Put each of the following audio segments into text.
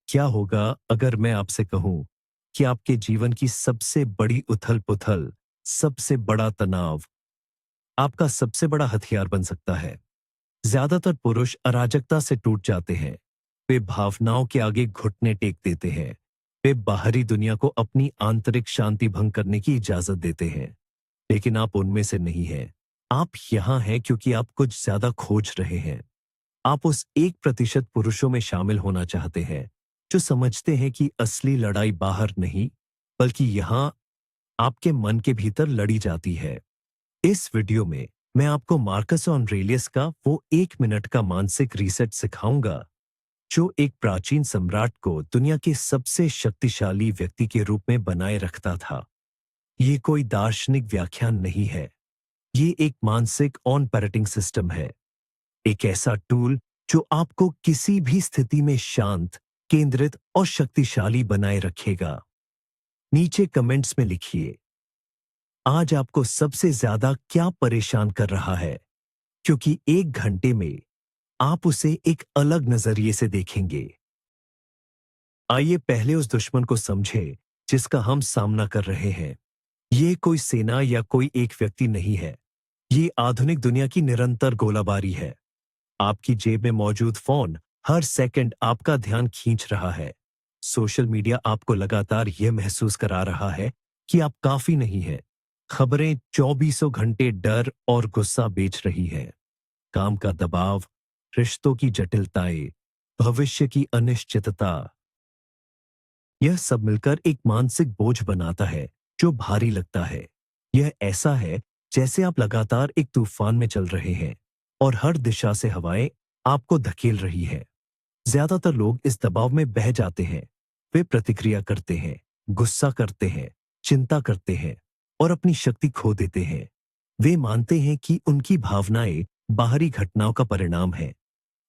क्या होगा अगर मैं आपसे कहूं कि आपके जीवन की सबसे बड़ी उथल-पुथल, सबसे बड़ा तनाव, आपका सबसे बड़ा हथियार बन सकता है? ज्यादातर पुरुष अराजकता से टूट जाते हैं। वे भावनाओं के आगे घुटने टेक देते हैं। वे बाहरी दुनिया को अपनी आंतरिक शांति भंग करने की इजाजत देते हैं। लेकिन आप उनमें से नहीं हैं। आप यहां हैं क्योंकि आप कुछ ज्यादा खोज रहे हैं। आप उस 1% पुरुषों में शामिल होना चाहते हैं जो समझते हैं कि असली लड़ाई बाहर नहीं, बल्कि यहां आपके मन के भीतर लड़ी जाती है। इस वीडियो में मैं आपको मार्कस ऑरेलियस का वो 1 मिनट का मानसिक रीसेट सिखाऊंगा जो एक प्राचीन सम्राट को दुनिया के सबसे शक्तिशाली व्यक्ति के रूप में बनाए रखता था। ये कोई दार्शनिक व्याख्यान नहीं है। ये एक मानसिक ऑन पैरेटिंग सिस्टम है। एक ऐसा टूल जो आपको किसी भी स्थिति में शांत, केंद्रित और शक्तिशाली बनाए रखेगा। नीचे कमेंट्स में लिखिए, आज आपको सबसे ज्यादा क्या परेशान कर रहा है, क्योंकि 1 घंटे में आप उसे एक अलग नजरिए से देखेंगे। आइए पहले उस दुश्मन को समझें जिसका हम सामना कर रहे हैं। ये कोई सेना या कोई एक व्यक्ति नहीं है। ये आधुनिक दुनिया की निरंतर गोलाबारी है। आपकी जेब में मौजूद फोन हर सेकंड आपका ध्यान खींच रहा है। सोशल मीडिया आपको लगातार यह महसूस करा रहा है कि आप काफी नहीं हैं। खबरें 24 घंटे डर और गुस्सा बेच रही हैं। काम का दबाव, रिश्तों की जटिलताएं, भविष्य की अनिश्चितता, यह सब मिलकर एक मानसिक बोझ बनाता है जो भारी लगता है। यह ऐसा है जैसे आप लगातार एक तूफान में चल रहे हैं और हर दिशा से हवाएं आपको धकेल रही है। ज्यादातर लोग इस दबाव में बह जाते हैं। वे प्रतिक्रिया करते हैं, गुस्सा करते हैं, चिंता करते हैं और अपनी शक्ति खो देते हैं। वे मानते हैं कि उनकी भावनाएं बाहरी घटनाओं का परिणाम है।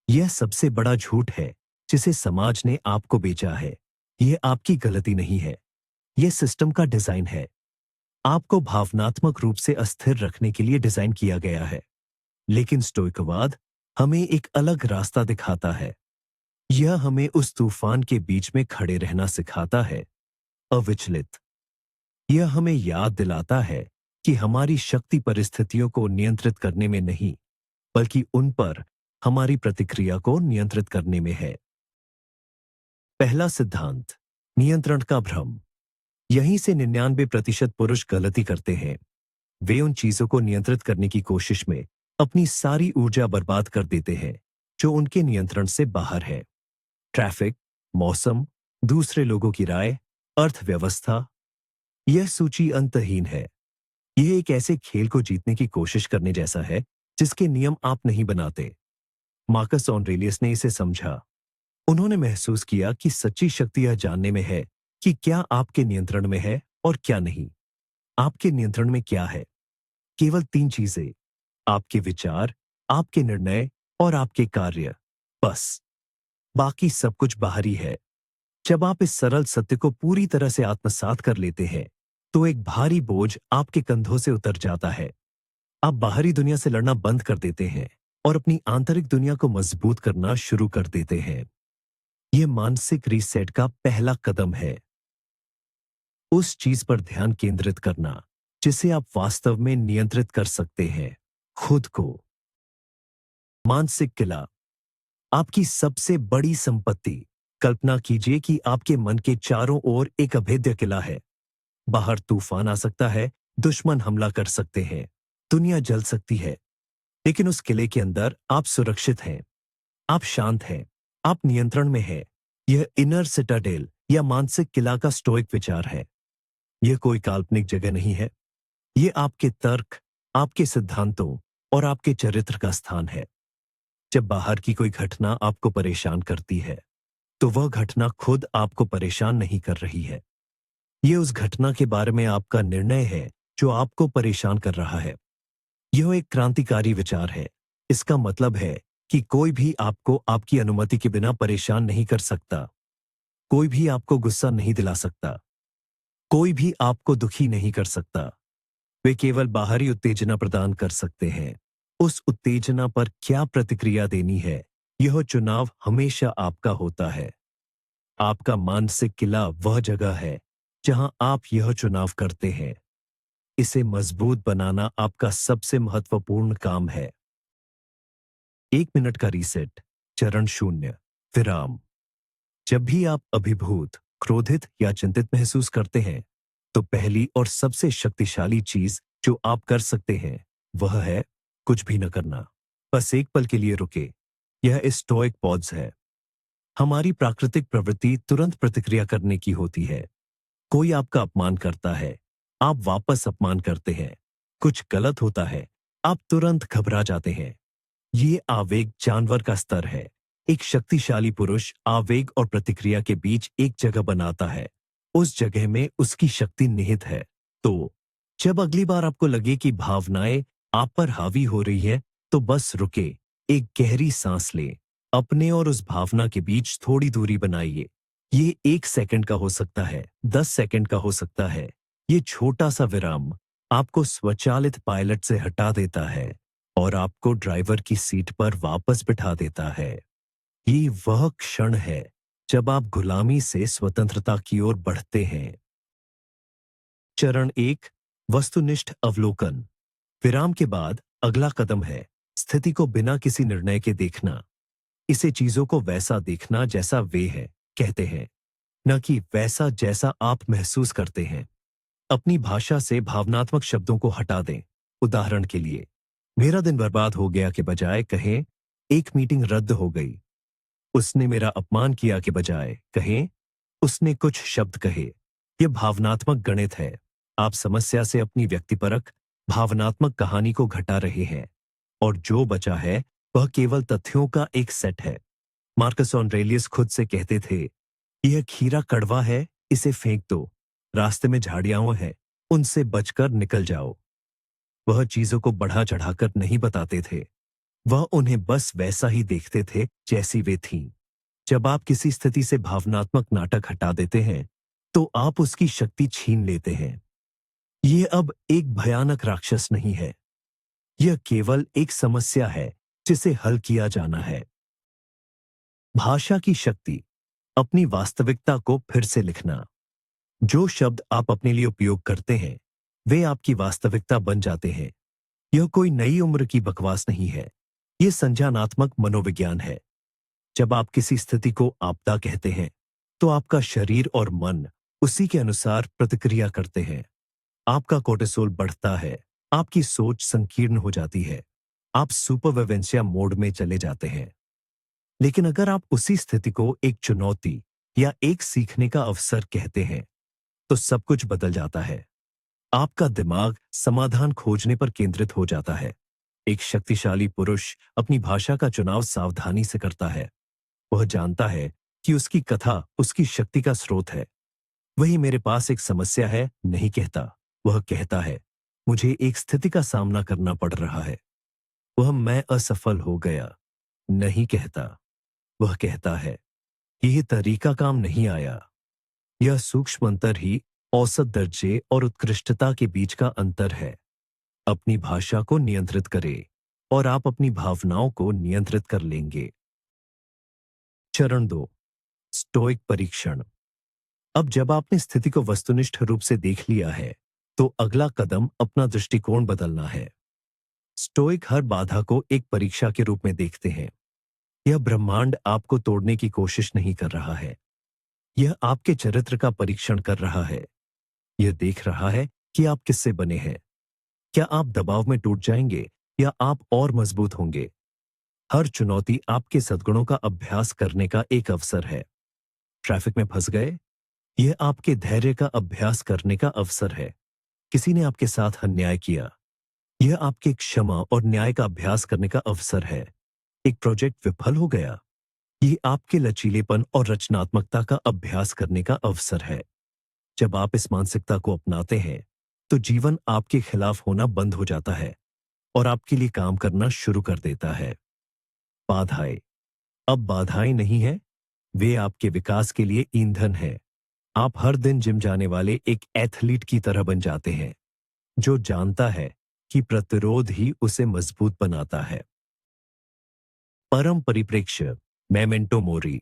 यह सबसे बड़ा झूठ है जिसे समाज ने आपको बेचा है। यह आपकी गलती नहीं है। यह सिस्टम का डिजाइन है। आपको भावनात्मक रूप से अस्थिर रखने के लिए डिजाइन किया गया है। लेकिन स्टोइकवाद हमें एक अलग रास्ता दिखाता है। यह हमें उस तूफान के बीच में खड़े रहना सिखाता है, अविचलित। यह हमें याद दिलाता है कि हमारी शक्ति परिस्थितियों को नियंत्रित करने में नहीं, बल्कि उन पर हमारी प्रतिक्रिया को नियंत्रित करने में है। पहला सिद्धांत, नियंत्रण का भ्रम। यहीं से 99% पुरुष गलती करते हैं। वे उन चीजों को नियंत्रित करने की कोशिश में अपनी सारी ऊर्जा बर्बाद कर देते हैं जो उनके नियंत्रण से बाहर है। ट्रैफिक, मौसम, दूसरे लोगों की राय, अर्थव्यवस्था। यह सूची अंतहीन है। यह एक ऐसे खेल को जीतने की कोशिश करने जैसा है जिसके नियम आप नहीं बनाते। मार्कस ऑरेलियस ने इसे समझा। उन्होंने महसूस किया कि सच्ची शक्ति यह जानने में है कि क्या आपके नियंत्रण में है और क्या नहीं। आपके नियंत्रण में क्या है? केवल 3 चीजें, आपके विचार, आपके निर्णय और आपके कार्य। बस, बाकी सब कुछ बाहरी है। जब आप इस सरल सत्य को पूरी तरह से आत्मसात कर लेते हैं तो एक भारी बोझ आपके कंधों से उतर जाता है। आप बाहरी दुनिया से लड़ना बंद कर देते हैं और अपनी आंतरिक दुनिया को मजबूत करना शुरू कर देते हैं। यह मानसिक रीसेट का पहला कदम है। उस चीज पर ध्यान केंद्रित करना जिसे आप वास्तव में नियंत्रित कर सकते हैं, खुद को। मानसिक किला, आपकी सबसे बड़ी संपत्ति। कल्पना कीजिए कि आपके मन के चारों ओर एक अभेद्य किला है। बाहर तूफान आ सकता है, दुश्मन हमला कर सकते हैं, दुनिया जल सकती है, लेकिन उस किले के अंदर आप सुरक्षित हैं। आप शांत हैं, आप नियंत्रण में हैं। यह इनर सिटाडेल या मानसिक किला का स्टोइक विचार है। यह कोई काल्पनिक जगह नहीं है। यह आपके तर्क, आपके सिद्धांतों और आपके चरित्र का स्थान है। जब बाहर की कोई घटना आपको परेशान करती है तो वह घटना खुद आपको परेशान नहीं कर रही है। यह उस घटना के बारे में आपका निर्णय है जो आपको परेशान कर रहा है। यह एक क्रांतिकारी विचार है। इसका मतलब है कि कोई भी आपको आपकी अनुमति के बिना परेशान नहीं कर सकता। कोई भी आपको गुस्सा नहीं दिला सकता। कोई भी आपको दुखी नहीं कर सकता। वे केवल बाहरी उत्तेजना प्रदान कर सकते हैं। उस उत्तेजना पर क्या प्रतिक्रिया देनी है, यह चुनाव हमेशा आपका होता है। आपका मानसिक किला वह जगह है जहां आप यह चुनाव करते हैं। इसे मजबूत बनाना आपका सबसे महत्वपूर्ण काम है। 1 मिनट का रीसेट। चरण 0। विराम। जब भी आप अभिभूत, क्रोधित या चिंतित महसूस करते हैं, तो पहली और सबसे शक्तिशाली चीज जो आप कर सकते हैं, वह है कुछ भी न करना। बस एक पल के लिए रुके। यह स्टोइक पॉज है। हमारी प्राकृतिक प्रवृत्ति तुरंत प्रतिक्रिया करने की होती है। कोई आपका अपमान करता है, आप वापस अपमान करते हैं। कुछ गलत होता है, आप तुरंत घबरा जाते हैं। ये आवेग जानवर का स्तर है। एक शक्तिशाली पुरुष आवेग और प्रतिक्रिया के बीच एक जगह बनाता है। उस जगह में उसकी शक्ति निहित है। तो जब अगली बार आपको लगे कि भावनाएं आप पर हावी हो रही है, तो बस रुके, एक गहरी सांस लें, अपने और उस भावना के बीच थोड़ी दूरी बनाइए। ये 1 सेकंड का हो सकता है, 10 सेकंड का हो सकता है। ये छोटा सा विराम आपको स्वचालित पायलट से हटा देता है और आपको ड्राइवर की सीट पर वापस बिठा देता है। ये वह क्षण है जब आप गुलामी से स्वतंत्रता की ओर बढ़ते हैं। चरण 1। वस्तुनिष्ठ अवलोकन। विराम के बाद अगला कदम है स्थिति को बिना किसी निर्णय के देखना। इसे चीजों को वैसा देखना जैसा वे है, कहते हैं, न कि वैसा जैसा आप महसूस करते हैं। अपनी भाषा से भावनात्मक शब्दों को हटा दें। उदाहरण के लिए, मेरा दिन बर्बाद हो गया के बजाय कहें, एक मीटिंग रद्द हो गई। उसने मेरा अपमान किया के बजाय कहें, उसने कुछ शब्द कहे। यह भावनात्मक गणित है। आप समस्या से अपनी व्यक्तिपरक भावनात्मक कहानी को घटा रहे हैं और जो बचा है वह केवल तथ्यों का एक सेट है। मार्कस ऑरेलियस खुद से कहते थे, यह खीरा कड़वा है, इसे फेंक दो। रास्ते में झाड़ियां हैं, उनसे बचकर निकल जाओ। वह चीजों को बढ़ा चढ़ाकर नहीं बताते थे। वह उन्हें बस वैसा ही देखते थे जैसी वे थीं। जब आप किसी स्थिति से भावनात्मक नाटक हटा देते हैं, तो आप उसकी शक्ति छीन लेते हैं। यह अब एक भयानक राक्षस नहीं है। यह केवल एक समस्या है जिसे हल किया जाना है। भाषा की शक्ति। अपनी वास्तविकता को फिर से लिखना। जो शब्द आप अपने लिए उपयोग करते हैं, वे आपकी वास्तविकता बन जाते हैं। यह कोई नई उम्र की बकवास नहीं है। यह संज्ञानात्मक मनोविज्ञान है। जब आप किसी स्थिति को आपदा कहते हैं, तो आपका शरीर और मन उसी के अनुसार प्रतिक्रिया करते हैं। आपका कोर्टिसोल बढ़ता है, आपकी सोच संकीर्ण हो जाती है, आप सुपरविवेंशिया मोड में चले जाते हैं। लेकिन अगर आप उसी स्थिति को एक चुनौती या एक सीखने का अवसर कहते हैं, तो सब कुछ बदल जाता है। आपका दिमाग समाधान खोजने पर केंद्रित हो जाता है। एक शक्तिशाली पुरुष अपनी भाषा का चुनाव सावधानी से करता है। वह जानता है कि उसकी कथा उसकी शक्ति का स्रोत है। वही मेरे पास एक समस्या है नहीं कहता। वह कहता है, मुझे एक स्थिति का सामना करना पड़ रहा है। वह मैं असफल हो गया नहीं कहता। वह कहता है, यह तरीका काम नहीं आया। यह सूक्ष्म अंतर ही औसत दर्जे और उत्कृष्टता के बीच का अंतर है। अपनी भाषा को नियंत्रित करें और आप अपनी भावनाओं को नियंत्रित कर लेंगे। चरण 2। स्टोइक परीक्षण। अब जब आपने स्थिति को वस्तुनिष्ठ रूप से देख लिया है, तो अगला कदम अपना दृष्टिकोण बदलना है। स्टोइक हर बाधा को एक परीक्षा के रूप में देखते हैं। यह ब्रह्मांड आपको तोड़ने की कोशिश नहीं कर रहा है। यह आपके चरित्र का परीक्षण कर रहा है। यह देख रहा है कि आप किससे बने हैं। क्या आप दबाव में टूट जाएंगे या आप और मजबूत होंगे। हर चुनौती आपके सद्गुणों का अभ्यास करने का एक अवसर है। ट्रैफिक में फंस गए, यह आपके धैर्य का अभ्यास करने का अवसर है। किसी ने आपके साथ अन्याय किया, यह आपके क्षमा और न्याय का अभ्यास करने का अवसर है। एक प्रोजेक्ट विफल हो गया, यह आपके लचीलेपन और रचनात्मकता का अभ्यास करने का अवसर है। जब आप इस मानसिकता को अपनाते हैं, तो जीवन आपके खिलाफ होना बंद हो जाता है और आपके लिए काम करना शुरू कर देता है। बाधाएं। अब बाधाएं नहीं है, वे आपके विकास के लिए ईंधन है। आप हर दिन जिम जाने वाले एक एथलीट की तरह बन जाते हैं, जो जानता है कि प्रतिरोध ही उसे मजबूत बनाता है। परम परिप्रेक्ष्य, मेमेंटो मोरी।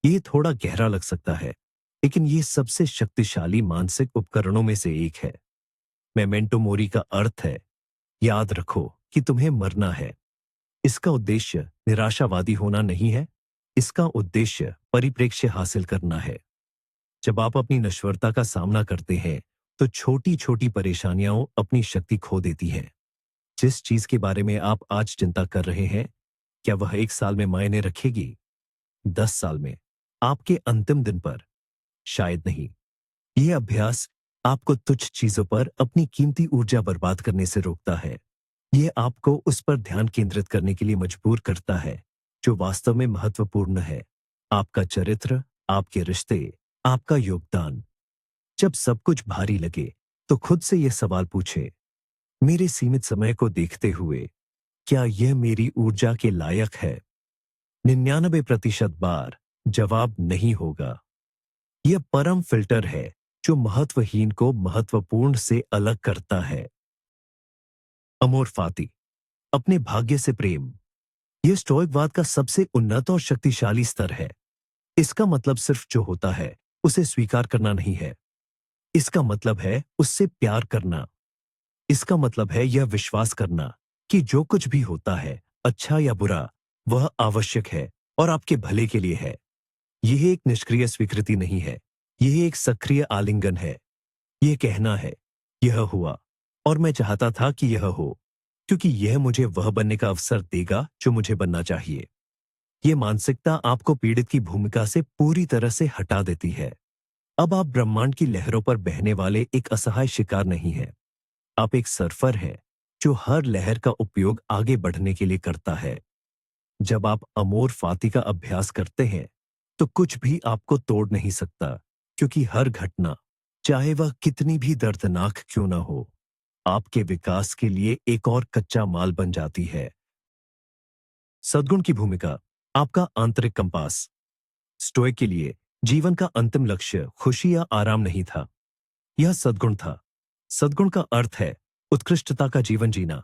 ये थोड़ा गहरा लग सकता है, लेकिन ये सबसे शक्तिशाली मानसिक उपकरणों में से एक है। मेमेंटो मोरी का अर्थ है, याद रखो कि तुम्हें मरना है। इसका उद्देश्य निराशावादी होना नहीं है, इसका उद्देश्य परिप्रेक्ष्य हासिल करना है। जब आप अपनी नश्वरता का सामना करते हैं, तो छोटी छोटी परेशानियां अपनी शक्ति खो देती हैं। जिस चीज के बारे में आप आज चिंता कर रहे हैं, क्या वह 1 साल में मायने रखेगी? 10 साल में? आपके अंतिम दिन पर? शायद नहीं। यह अभ्यास आपको तुच्छ चीजों पर अपनी कीमती ऊर्जा बर्बाद करने से रोकता है। यह आपको उस पर ध्यान केंद्रित करने के लिए मजबूर करता है जो वास्तव में महत्वपूर्ण है। आपका चरित्र, आपके रिश्ते, आपका योगदान। जब सब कुछ भारी लगे, तो खुद से यह सवाल पूछे, मेरे सीमित समय को देखते हुए क्या यह मेरी ऊर्जा के लायक है? 99% बार जवाब नहीं होगा। यह परम फिल्टर है जो महत्वहीन को महत्वपूर्ण से अलग करता है। अमोर फाती, अपने भाग्य से प्रेम। यह स्टोइकवाद का सबसे उन्नत और शक्तिशाली स्तर है। इसका मतलब सिर्फ जो होता है उसे स्वीकार करना नहीं है। इसका मतलब है उससे प्यार करना। इसका मतलब है यह विश्वास करना कि जो कुछ भी होता है, अच्छा या बुरा, वह आवश्यक है और आपके भले के लिए है। यह एक निष्क्रिय स्वीकृति नहीं है, यह एक सक्रिय आलिंगन है। यह कहना है, यह हुआ और मैं चाहता था कि यह हो, क्योंकि यह मुझे वह बनने का अवसर देगा जो मुझे बनना चाहिए। यह मानसिकता आपको पीड़ित की भूमिका से पूरी तरह से हटा देती है। अब आप ब्रह्मांड की लहरों पर बहने वाले एक असहाय शिकार नहीं हैं। आप एक सर्फर हैं जो हर लहर का उपयोग आगे बढ़ने के लिए करता है। जब आप अमोर फाती का अभ्यास करते हैं, तो कुछ भी आपको तोड़ नहीं सकता, क्योंकि हर घटना, चाहे वह कितनी भी दर्दनाक क्यों ना हो, आपके विकास के लिए एक और कच्चा माल बन जाती है। सद्गुण की भूमिका, आपका आंतरिक कंपास। स्टोइक के लिए जीवन का अंतिम लक्ष्य खुशी या आराम नहीं था, यह सद्गुण था। सद्गुण का अर्थ है उत्कृष्टता का जीवन जीना।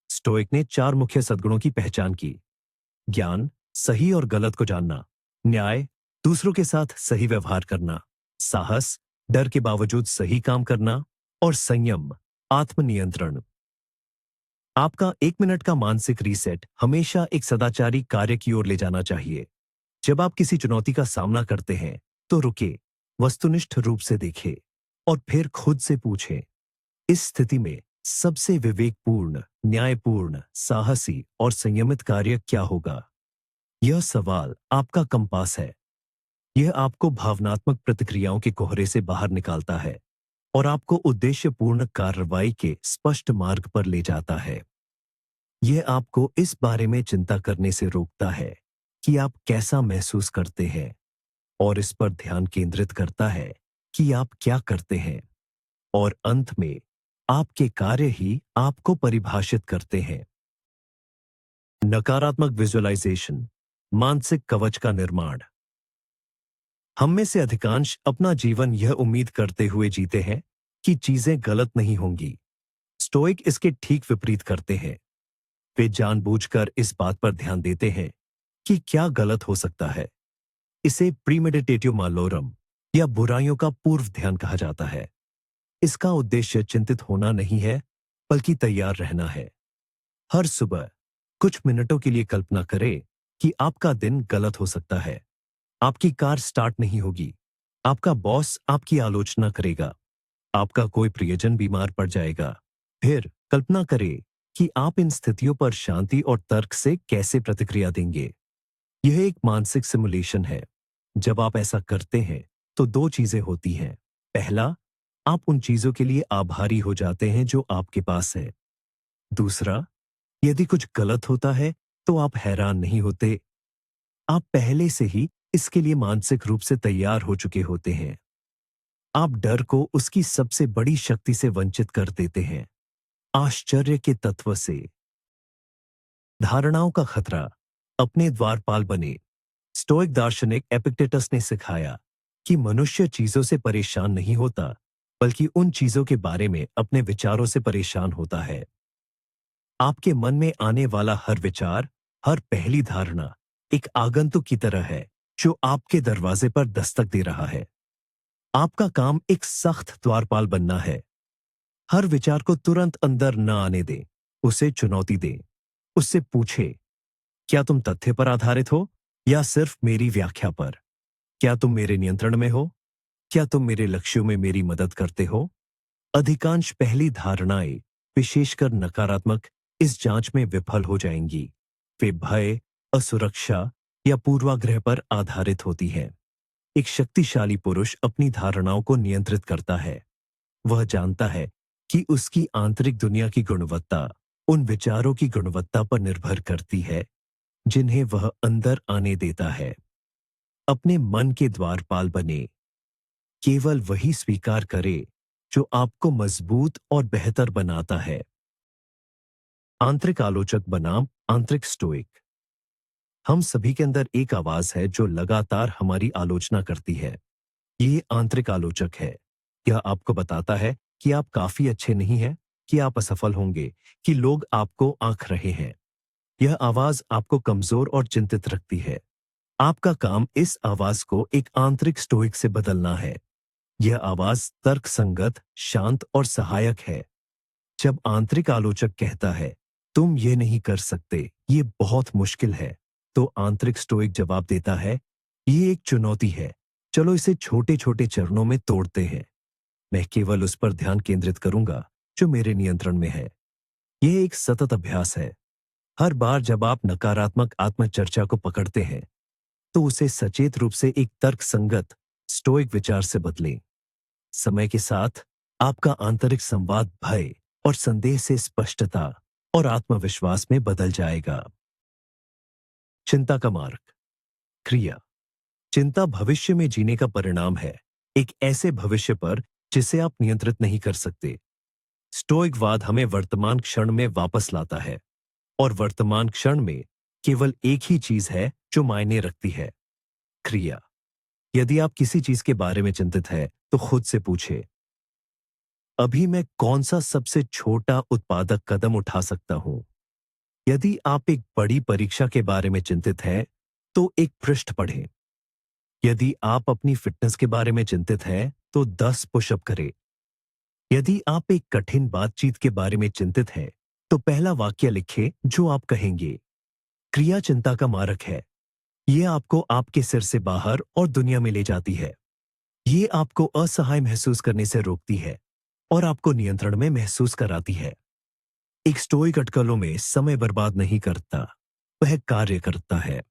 स्टोइक ने 4 मुख्य सद्गुणों की पहचान की: ज्ञान, सही और गलत को जानना; न्याय, दूसरों के साथ सही व्यवहार करना; साहस, डर के बावजूद सही काम करना; और संयम, आत्मनियंत्रण। आपका 1 मिनट का मानसिक रीसेट हमेशा एक सदाचारी कार्य की ओर ले जाना चाहिए। जब आप किसी चुनौती का सामना करते हैं, तो रुके, वस्तुनिष्ठ रूप से देखें और फिर खुद से पूछें, इस स्थिति में सबसे विवेकपूर्ण, न्यायपूर्ण, साहसी और संयमित कार्य क्या होगा? यह सवाल आपका कंपास है। यह आपको भावनात्मक प्रतिक्रियाओं के कोहरे से बाहर निकालता है और आपको उद्देश्यपूर्ण कार्रवाई के स्पष्ट मार्ग पर ले जाता है। यह आपको इस बारे में चिंता करने से रोकता है कि आप कैसा महसूस करते हैं, और इस पर ध्यान केंद्रित करता है कि आप क्या करते हैं। और अंत में आपके कार्य ही आपको परिभाषित करते हैं। नकारात्मक विजुअलाइजेशन, मानसिक कवच का निर्माण। हम में से अधिकांश अपना जीवन यह उम्मीद करते हुए जीते हैं कि चीजें गलत नहीं होंगी। स्टोइक इसके ठीक विपरीत करते हैं। वे जानबूझकर इस बात पर ध्यान देते हैं कि क्या गलत हो सकता है। इसे प्रीमेडिटेटिव मालोरम या बुराइयों का पूर्व ध्यान कहा जाता है। इसका उद्देश्य चिंतित होना नहीं है, बल्कि तैयार रहना है। हर सुबह कुछ मिनटों के लिए कल्पना करें कि आपका दिन गलत हो सकता है। आपकी कार स्टार्ट नहीं होगी, आपका बॉस आपकी आलोचना करेगा, आपका कोई प्रियजन बीमार पड़ जाएगा। फिर कल्पना करें कि आप इन स्थितियों पर शांति और तर्क से कैसे प्रतिक्रिया देंगे। यह एक मानसिक सिमुलेशन है। जब आप ऐसा करते हैं, तो 2 चीजें होती हैं। पहला, आप उन चीजों के लिए आभारी हो जाते हैं जो आपके पास है। दूसरा, यदि कुछ गलत होता है, तो आप हैरान नहीं होते। आप पहले से ही इसके लिए मानसिक रूप से तैयार हो चुके होते हैं। आप डर को उसकी सबसे बड़ी शक्ति से वंचित कर देते हैं, आश्चर्य के तत्व से। धारणाओं का खतरा, अपने द्वारपाल बने। स्टोइक दार्शनिक एपिक्टेटस ने सिखाया कि मनुष्य चीजों से परेशान नहीं होता, बल्कि उन चीजों के बारे में अपने विचारों से परेशान होता है। आपके मन में आने वाला हर विचार, हर पहली धारणा एक आगंतुक की तरह है जो आपके दरवाजे पर दस्तक दे रहा है। आपका काम एक सख्त द्वारपाल बनना है। हर विचार को तुरंत अंदर न आने दें, उसे चुनौती दें। उससे पूछे, क्या तुम तथ्य पर आधारित हो या सिर्फ मेरी व्याख्या पर? क्या तुम मेरे नियंत्रण में हो? क्या तुम मेरे लक्ष्यों में मेरी मदद करते हो? अधिकांश पहली धारणाएं, विशेषकर नकारात्मक, इस जांच में विफल हो जाएंगी। वे भय, असुरक्षा या पूर्वाग्रह पर आधारित होती हैं। एक शक्तिशाली पुरुष अपनी धारणाओं को नियंत्रित करता है। वह जानता है कि उसकी आंतरिक दुनिया की गुणवत्ता उन विचारों की गुणवत्ता पर निर्भर करती है जिन्हें वह अंदर आने देता है। अपने मन के द्वारपाल बने। केवल वही स्वीकार करे जो आपको मजबूत और बेहतर बनाता है। आंतरिक आलोचक बनाम आंतरिक स्टोइक। हम सभी के अंदर एक आवाज है जो लगातार हमारी आलोचना करती है। ये आंतरिक आलोचक है। यह आपको बताता है कि आप काफी अच्छे नहीं हैं, कि आप असफल होंगे, कि लोग आपको आंक रहे हैं। यह आवाज आपको कमजोर और चिंतित रखती है। आपका काम इस आवाज को एक आंतरिक स्टोइक से बदलना है। यह आवाज तर्कसंगत, शांत और सहायक है। जब आंतरिक आलोचक कहता है, तुम ये नहीं कर सकते, ये बहुत मुश्किल है, तो आंतरिक स्टोइक जवाब देता है, ये एक चुनौती है, चलो इसे छोटे छोटे चरणों में तोड़ते हैं। मैं केवल उस पर ध्यान केंद्रित करूंगा जो मेरे नियंत्रण में है। यह एक सतत अभ्यास है। हर बार जब आप नकारात्मक आत्मचर्चा को पकड़ते हैं, तो उसे सचेत रूप से एक तर्कसंगत, स्टोइक विचार से बदलें। समय के साथ आपका आंतरिक संवाद भय और संदेह से स्पष्टता और आत्मविश्वास में बदल जाएगा। चिंता का मार्ग। क्रिया। चिंता भविष्य में जीने का परिणाम है, एक ऐसे भविष्य पर जिसे आप नियंत्रित नहीं कर सकते। स्टोइकवाद हमें वर्तमान क्षण में वापस लाता है, और वर्तमान क्षण में केवल एक ही चीज है जो मायने रखती है, क्रिया। यदि आप किसी चीज के बारे में चिंतित है, तो खुद से पूछे, अभी मैं कौन सा सबसे छोटा उत्पादक कदम उठा सकता हूं? यदि आप एक बड़ी परीक्षा के बारे में चिंतित हैं, तो एक पृष्ठ पढ़ें। यदि आप अपनी फिटनेस के बारे में चिंतित हैं, तो 10 पुशअप करें। यदि आप एक कठिन बातचीत के बारे में चिंतित हैं, तो पहला वाक्य लिखें जो आप कहेंगे। क्रिया चिंता का मारक है। यह आपको आपके सिर से बाहर और दुनिया में ले जाती है। ये आपको असहाय महसूस करने से रोकती है और आपको नियंत्रण में महसूस कराती है। एक स्टोइक अटकलों में समय बर्बाद नहीं करता, वह कार्य करता है।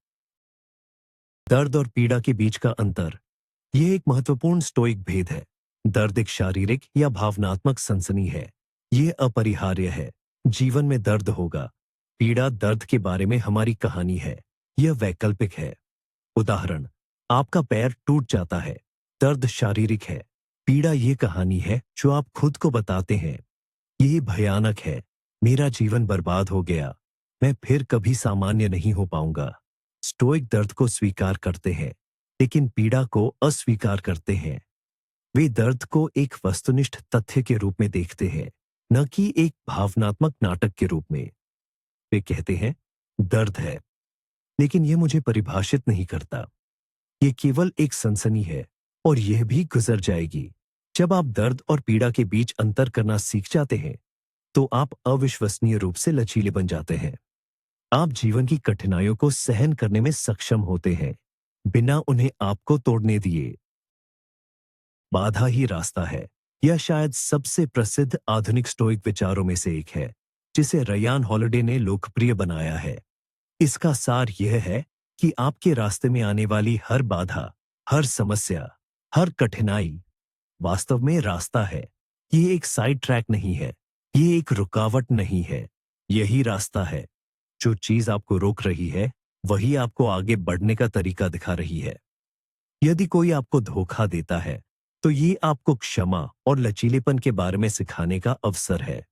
दर्द और पीड़ा के बीच का अंतर। यह एक महत्वपूर्ण स्टोइक भेद है। दर्द एक शारीरिक या भावनात्मक सनसनी है। यह अपरिहार्य है। जीवन में दर्द होगा। पीड़ा दर्द के बारे में हमारी कहानी है। यह वैकल्पिक है। उदाहरण, आपका पैर टूट जाता है। दर्द शारीरिक है। पीड़ा ये कहानी है जो आप खुद को बताते हैं। ये भयानक है। मेरा जीवन बर्बाद हो गया। मैं फिर कभी सामान्य नहीं हो पाऊंगा। स्टोइक दर्द को स्वीकार करते हैं, लेकिन पीड़ा को अस्वीकार करते हैं। वे दर्द को एक वस्तुनिष्ठ तथ्य के रूप में देखते हैं, न कि एक भावनात्मक नाटक के रूप में। वे कहते हैं, दर्द है, लेकिन यह मुझे परिभाषित नहीं करता। यह केवल एक सनसनी है और यह भी गुजर जाएगी। जब आप दर्द और पीड़ा के बीच अंतर करना सीख जाते हैं, तो आप अविश्वसनीय रूप से लचीले बन जाते हैं। आप जीवन की कठिनाइयों को सहन करने में सक्षम होते हैं, बिना उन्हें आपको तोड़ने दिए। बाधा ही रास्ता है। यह शायद सबसे प्रसिद्ध आधुनिक स्टोइक विचारों में से एक है, जिसे रयान हॉलिडे ने लोकप्रिय बनाया है। इसका सार यह है कि आपके रास्ते में आने वाली हर बाधा, हर समस्या, हर कठिनाई वास्तव में रास्ता है। ये एक साइड ट्रैक नहीं है। ये एक रुकावट नहीं है। यही रास्ता है। जो चीज आपको रोक रही है, वही आपको आगे बढ़ने का तरीका दिखा रही है। यदि कोई आपको धोखा देता है, तो ये आपको क्षमा और लचीलेपन के बारे में सिखाने का अवसर है।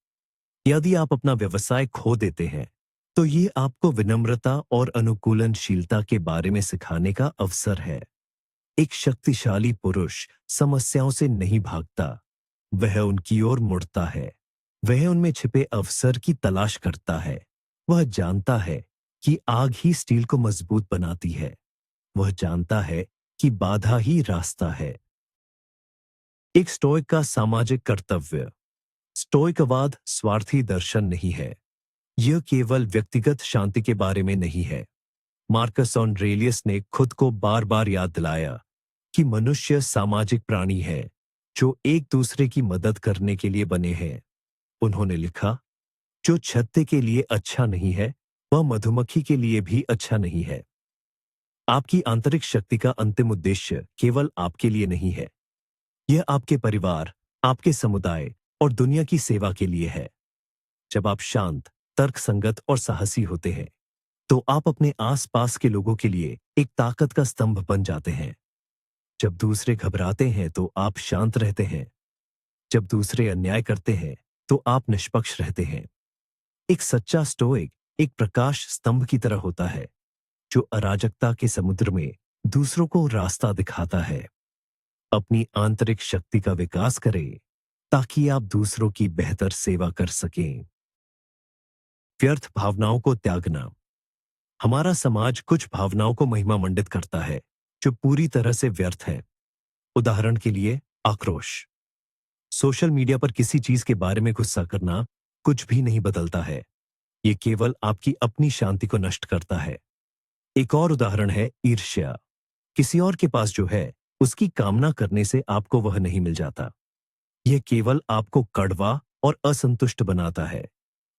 यदि आप अपना व्यवसाय खो देते हैं, तो ये आपको विनम्रता और अनुकूलनशीलता के बारे में सिखाने का अवसर है। एक शक्तिशाली पुरुष समस्याओं से नहीं भागता, वह उनकी ओर मुड़ता है। वह उनमें छिपे अवसर की तलाश करता है। वह जानता है कि आग ही स्टील को मजबूत बनाती है। वह जानता है कि बाधा ही रास्ता है। एक स्टोइक का सामाजिक कर्तव्य। स्टोइकवाद स्वार्थी दर्शन नहीं है। यह केवल व्यक्तिगत शांति के बारे में नहीं है। मार्कस ऑरेलियस ने खुद को बार बार याद दिलाया कि मनुष्य सामाजिक प्राणी है जो एक दूसरे की मदद करने के लिए बने हैं। उन्होंने लिखा, जो छत्ते के लिए अच्छा नहीं है वह मधुमक्खी के लिए भी अच्छा नहीं है। आपकी आंतरिक शक्ति का अंतिम उद्देश्य केवल आपके लिए नहीं है। यह आपके परिवार, आपके समुदाय और दुनिया की सेवा के लिए है। जब आप शांत, तर्कसंगत और साहसी होते हैं तो आप अपने आसपास के लोगों के लिए एक ताकत का स्तंभ बन जाते हैं। जब दूसरे घबराते हैं तो आप शांत रहते हैं। जब दूसरे अन्याय करते हैं तो आप निष्पक्ष रहते हैं। एक सच्चा स्टोइक एक प्रकाश स्तंभ की तरह होता है जो अराजकता के समुद्र में दूसरों को रास्ता दिखाता है। अपनी आंतरिक शक्ति का विकास करें ताकि आप दूसरों की बेहतर सेवा कर सकें। व्यर्थ भावनाओं को त्यागना। हमारा समाज कुछ भावनाओं को महिमा मंडित करता है जो पूरी तरह से व्यर्थ है। उदाहरण के लिए आक्रोश। सोशल मीडिया पर किसी चीज के बारे में गुस्सा करना कुछ भी नहीं बदलता है। ये केवल आपकी अपनी शांति को नष्ट करता है। एक और उदाहरण है ईर्ष्या। किसी और के पास जो है उसकी कामना करने से आपको वह नहीं मिल जाता। यह केवल आपको कड़वा और असंतुष्ट बनाता है।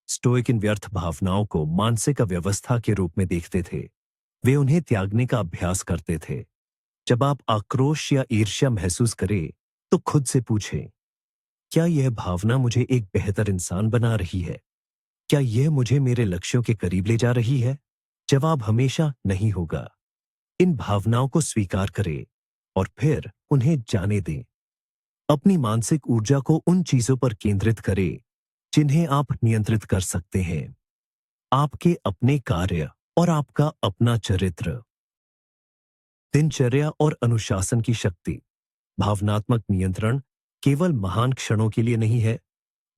स्टोइक इन व्यर्थ भावनाओं को मानसिक अव्यवस्था के रूप में देखते थे। वे उन्हें त्यागने का अभ्यास करते थे। जब आप आक्रोश या ईर्ष्या महसूस करें तो खुद से पूछें, क्या यह भावना मुझे एक बेहतर इंसान बना रही है? क्या यह मुझे मेरे लक्ष्यों के करीब ले जा रही है? जवाब हमेशा नहीं होगा। इन भावनाओं को स्वीकार करें और फिर उन्हें जाने दें। अपनी मानसिक ऊर्जा को उन चीजों पर केंद्रित करें जिन्हें आप नियंत्रित कर सकते हैं। आपके अपने कार्य और आपका अपना चरित्र। दिनचर्या और अनुशासन की शक्ति। भावनात्मक नियंत्रण केवल महान क्षणों के लिए नहीं है,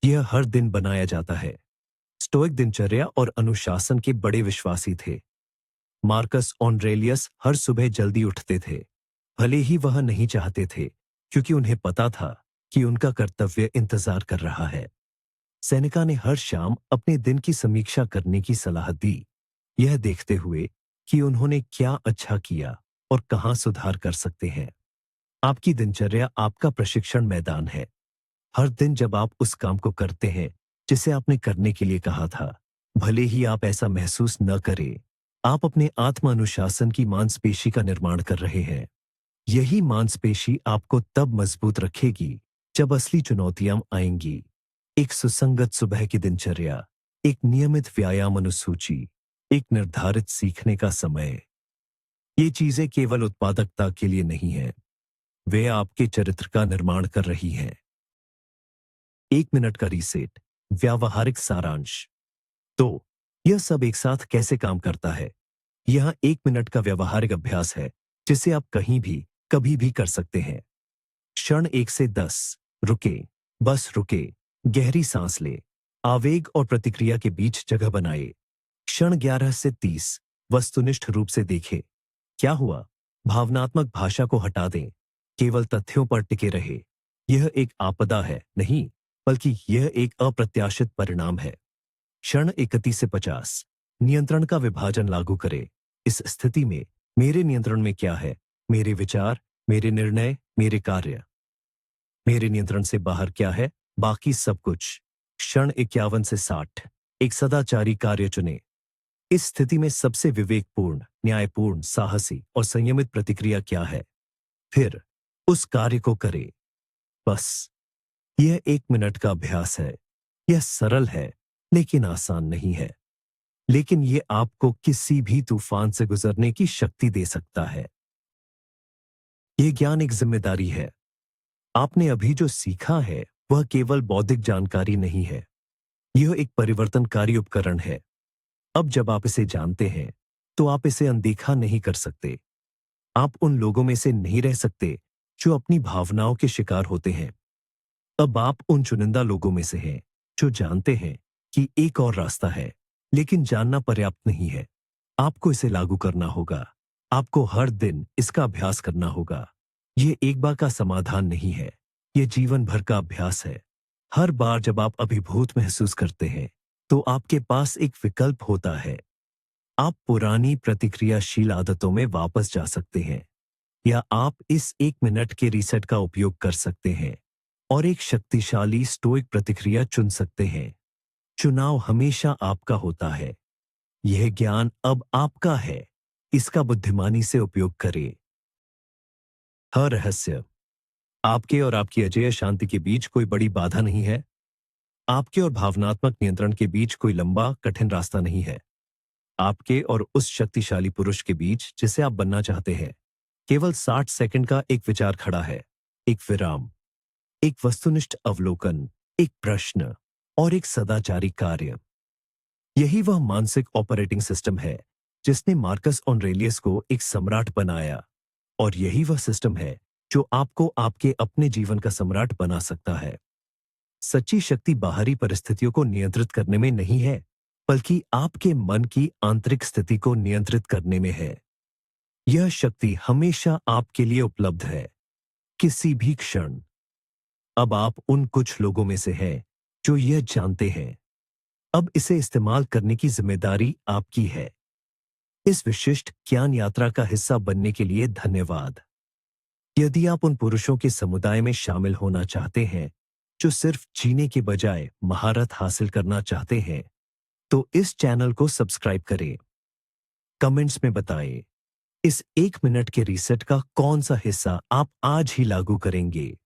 यह हर दिन बनाया जाता है। स्टोइक दिनचर्या और अनुशासन के बड़े विश्वासी थे। मार्कस ऑरेलियस हर सुबह जल्दी उठते थे, भले ही वह नहीं चाहते थे, क्योंकि उन्हें पता था कि उनका कर्तव्य इंतजार कर रहा है। सेनेका ने हर शाम अपने दिन की समीक्षा करने की सलाह दी, यह देखते हुए कि उन्होंने क्या अच्छा किया और कहां सुधार कर सकते हैं। आपकी दिनचर्या आपका प्रशिक्षण मैदान है। हर दिन जब आप उस काम को करते हैं जिसे आपने करने के लिए कहा था, भले ही आप ऐसा महसूस न करें, आप अपने आत्म अनुशासन की मांसपेशी का निर्माण कर रहे हैं। यही मांसपेशी आपको तब मजबूत रखेगी जब असली चुनौतियां आएंगी। एक सुसंगत सुबह की दिनचर्या, एक नियमित व्यायाम अनुसूची, एक निर्धारित सीखने का समय। ये चीजें केवल उत्पादकता के लिए नहीं हैं, वे आपके चरित्र का निर्माण कर रही हैं। 1 मिनट का रीसेट, व्यावहारिक सारांश। तो यह सब एक साथ कैसे काम करता है? यह 1 मिनट का व्यावहारिक अभ्यास है जिसे आप कहीं भी कभी भी कर सकते हैं। क्षण 1 से 10, रुके, बस रुके, गहरी सांस ले, आवेग और प्रतिक्रिया के बीच जगह बनाए। क्षण 11 से 30, वस्तुनिष्ठ रूप से देखें, क्या हुआ? भावनात्मक भाषा को हटा दें, केवल तथ्यों पर टिके रहे। यह एक आपदा है नहीं, बल्कि यह एक अप्रत्याशित परिणाम है। क्षण 31 से 50, नियंत्रण का विभाजन लागू करें। इस स्थिति में मेरे नियंत्रण में क्या है? मेरे विचार, मेरे निर्णय, मेरे कार्य। मेरे नियंत्रण से बाहर क्या है? बाकी सब कुछ। क्षण 51 से 60, एक सदाचारी कार्य चुने। इस स्थिति में सबसे विवेकपूर्ण, न्यायपूर्ण, साहसी और संयमित प्रतिक्रिया क्या है? फिर उस कार्य को करें। बस यह 1 मिनट का अभ्यास है। यह सरल है लेकिन आसान नहीं है, लेकिन यह आपको किसी भी तूफान से गुजरने की शक्ति दे सकता है। यह ज्ञान एक जिम्मेदारी है। आपने अभी जो सीखा है वह केवल बौद्धिक जानकारी नहीं है, यह एक परिवर्तनकारी उपकरण है। अब जब आप इसे जानते हैं तो आप इसे अनदेखा नहीं कर सकते। आप उन लोगों में से नहीं रह सकते जो अपनी भावनाओं के शिकार होते हैं। अब आप उन चुनिंदा लोगों में से हैं जो जानते हैं कि एक और रास्ता है, लेकिन जानना पर्याप्त नहीं है। आपको इसे लागू करना होगा। आपको हर दिन इसका अभ्यास करना होगा। ये एक बार का समाधान नहीं है, ये जीवन भर का अभ्यास है। हर बार जब आप अभिभूत महसूस करते हैं, तो आपके पास एक विकल्प होता है। आप पुरानी प्रतिक्रियाशील आदतों में वापस जा सकते हैं, या आप इस 1 मिनट के रीसेट का उपयोग कर सकते हैं और एक शक्तिशाली स्टोइक प्रतिक्रिया चुन सकते हैं। चुनाव हमेशा आपका होता है। यह ज्ञान अब आपका है। इसका बुद्धिमानी से उपयोग करें। हर रहस्य। आपके और आपकी अजेय शांति के बीच कोई बड़ी बाधा नहीं है। आपके और भावनात्मक नियंत्रण के बीच कोई लंबा कठिन रास्ता नहीं है। आपके और उस शक्तिशाली पुरुष के बीच जिसे आप बनना चाहते हैं, केवल 60 सेकंड का एक विचार खड़ा है, एक विराम, एक वस्तुनिष्ठ अवलोकन, एक प्रश्न और एक सदाचारी कार्य। यही वह मानसिक ऑपरेटिंग सिस्टम है जिसने मार्कस ऑरेलियस को एक सम्राट बनाया, और यही वह सिस्टम है जो आपको आपके अपने जीवन का सम्राट बना सकता है। सच्ची शक्ति बाहरी परिस्थितियों को नियंत्रित करने में नहीं है, बल्कि आपके मन की आंतरिक स्थिति को नियंत्रित करने में है। यह शक्ति हमेशा आपके लिए उपलब्ध है, किसी भी क्षण। अब आप उन कुछ लोगों में से हैं जो यह जानते हैं। अब इसे इस्तेमाल करने की जिम्मेदारी आपकी है। इस विशिष्ट ज्ञान यात्रा का हिस्सा बनने के लिए धन्यवाद। यदि आप उन पुरुषों के समुदाय में शामिल होना चाहते हैं जो सिर्फ जीने के बजाय महारत हासिल करना चाहते हैं, तो इस चैनल को सब्सक्राइब करें। कमेंट्स में बताएं, इस 1 मिनट के रीसेट का कौन सा हिस्सा आप आज ही लागू करेंगे।